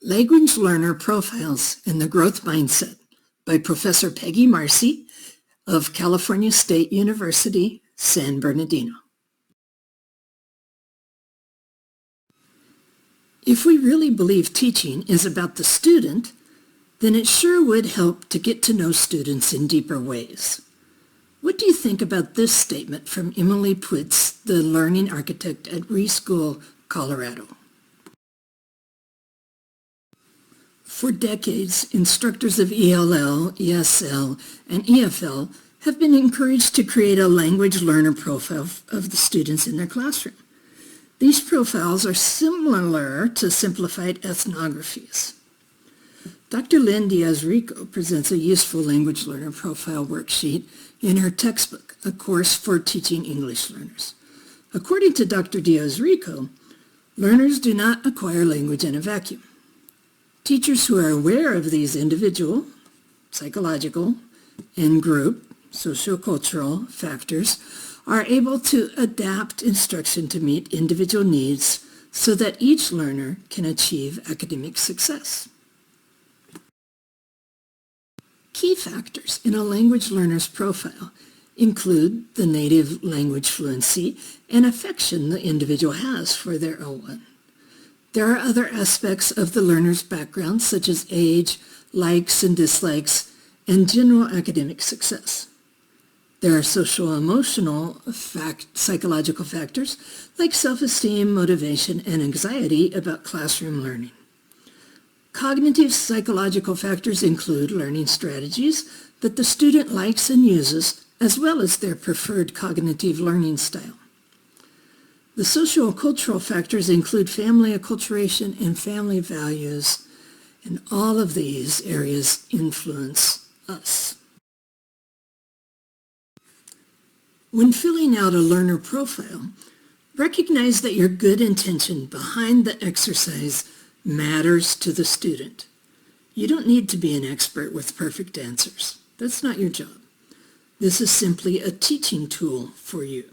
Language Learner Profiles in the Growth Mindset by Professor Peggy Marcy of California State University, San Bernardino. If we really believe teaching is about the student, then it sure would help to get to know students in deeper ways. What do you think about this statement from Emily Pwitz, the learning architect at Reschool, Colorado? For decades, instructors of ELL, ESL, and EFL have been encouraged to create a language learner profile of the students in their classroom. These profiles are similar to simplified ethnographies. Dr. Lynn Diaz-Rico presents a useful language learner profile worksheet in her textbook, A Course for Teaching English Learners. According to Dr. Diaz-Rico, learners do not acquire language in a vacuum. Teachers who are aware of these individual, psychological, and group, sociocultural factors are able to adapt instruction to meet individual needs so that each learner can achieve academic success. Key factors in a language learner's profile include the native language fluency and affection the individual has for their L1. There are other aspects of the learner's background, such as age, likes and dislikes, and general academic success. There are social-emotional psychological factors like self-esteem, motivation, and anxiety about classroom learning. Cognitive psychological factors include learning strategies that the student likes and uses, as well as their preferred cognitive learning style. The socio-cultural factors include family acculturation and family values, and all of these areas influence us. When filling out a learner profile, recognize that your good intention behind the exercise matters to the student. You don't need to be an expert with perfect answers. That's not your job. This is simply a teaching tool for you.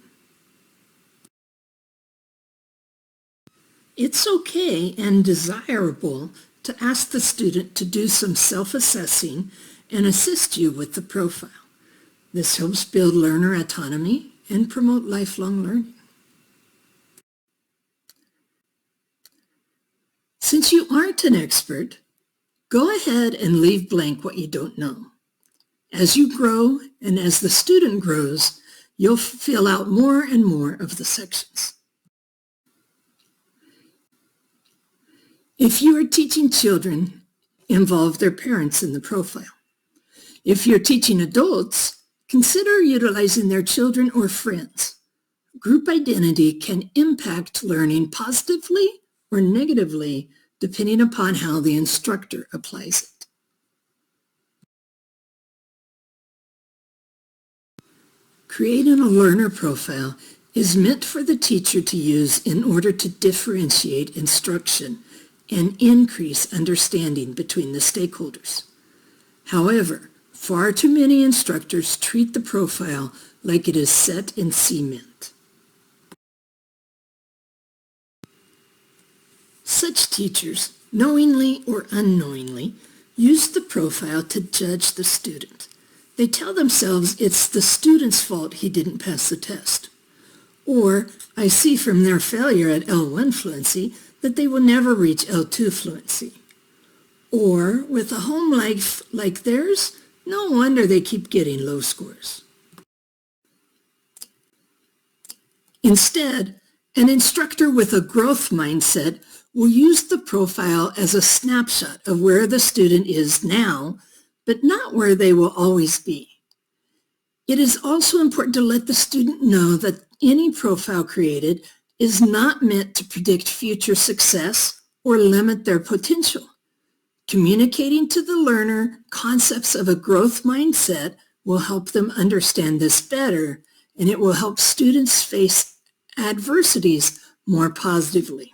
It's okay and desirable to ask the student to do some self-assessing and assist you with the profile. This helps build learner autonomy and promote lifelong learning. Since you aren't an expert, go ahead and leave blank what you don't know. As you grow and as the student grows, you'll fill out more and more of the sections. If you are teaching children, involve their parents in the profile. If you're teaching adults, consider utilizing their children or friends. Group identity can impact learning positively or negatively depending upon how the instructor applies it. Creating a learner profile is meant for the teacher to use in order to differentiate instruction and increase understanding between the stakeholders. However, far too many instructors treat the profile like it is set in cement. Such teachers, knowingly or unknowingly, use the profile to judge the student. They tell themselves it's the student's fault he didn't pass the test. Or, I see from their failure at L1 fluency that they will never reach L2 fluency. Or, with a home life like theirs, no wonder they keep getting low scores. Instead, an instructor with a growth mindset will use the profile as a snapshot of where the student is now, but not where they will always be. It is also important to let the student know that any profile created is not meant to predict future success or limit their potential. Communicating to the learner concepts of a growth mindset will help them understand this better, and it will help students face adversities more positively.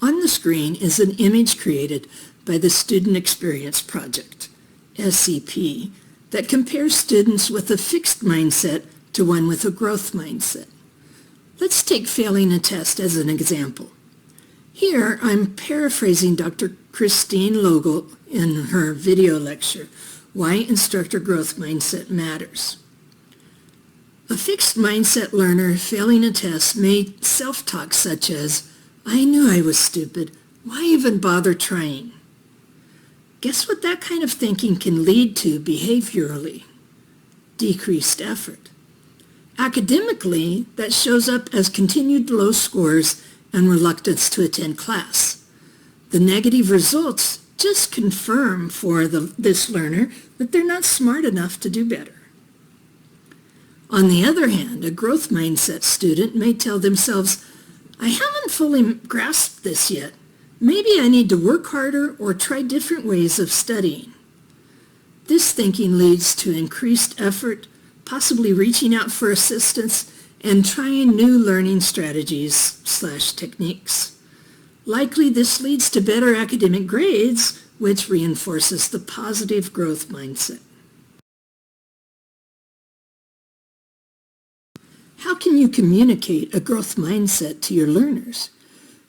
On the screen is an image created by the Student Experience Project, SEP, that compares students with a fixed mindset to one with a growth mindset. Let's take failing a test as an example. Here, I'm paraphrasing Dr. Christine Logel in her video lecture, Why Instructor Growth Mindset Matters. A fixed mindset learner failing a test may self-talk such as, I knew I was stupid. Why even bother trying? Guess what that kind of thinking can lead to behaviorally? Decreased effort. Academically, that shows up as continued low scores and reluctance to attend class. The negative results just confirm for this learner that they're not smart enough to do better. On the other hand, a growth mindset student may tell themselves, I haven't fully grasped this yet. Maybe I need to work harder or try different ways of studying. This thinking leads to increased effort, possibly reaching out for assistance, and trying new learning strategies/techniques. Likely this leads to better academic grades, which reinforces the positive growth mindset. How can you communicate a growth mindset to your learners?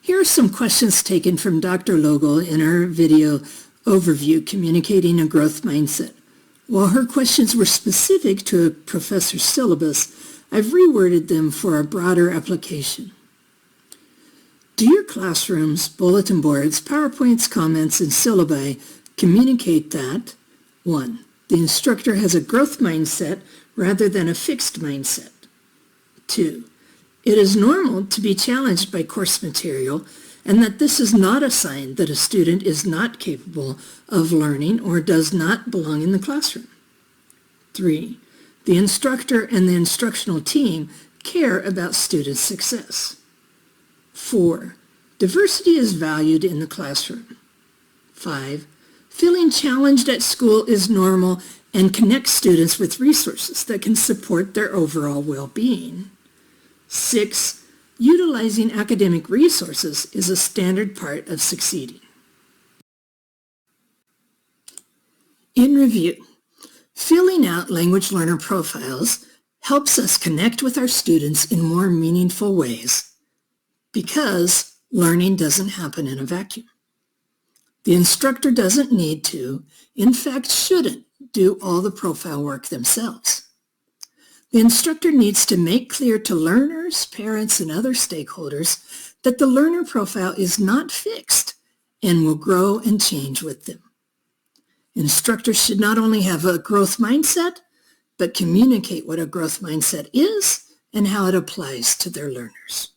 Here are some questions taken from Dr. Logel in her video overview, Communicating a Growth Mindset. While her questions were specific to a professor's syllabus, I've reworded them for a broader application. Do your classrooms, bulletin boards, PowerPoints, comments, and syllabi communicate that 1. The instructor has a growth mindset rather than a fixed mindset. 2. It is normal to be challenged by course material and that this is not a sign that a student is not capable of learning or does not belong in the classroom. 3. The instructor and the instructional team care about student success. 4. Diversity is valued in the classroom. 5. Feeling challenged at school is normal and connects students with resources that can support their overall well-being. 6. Utilizing academic resources is a standard part of succeeding. In review, filling out language learner profiles helps us connect with our students in more meaningful ways because learning doesn't happen in a vacuum. The instructor doesn't need to, in fact shouldn't, do all the profile work themselves. The instructor needs to make clear to learners, parents, and other stakeholders that the learner profile is not fixed and will grow and change with them. Instructors should not only have a growth mindset, but communicate what a growth mindset is and how it applies to their learners.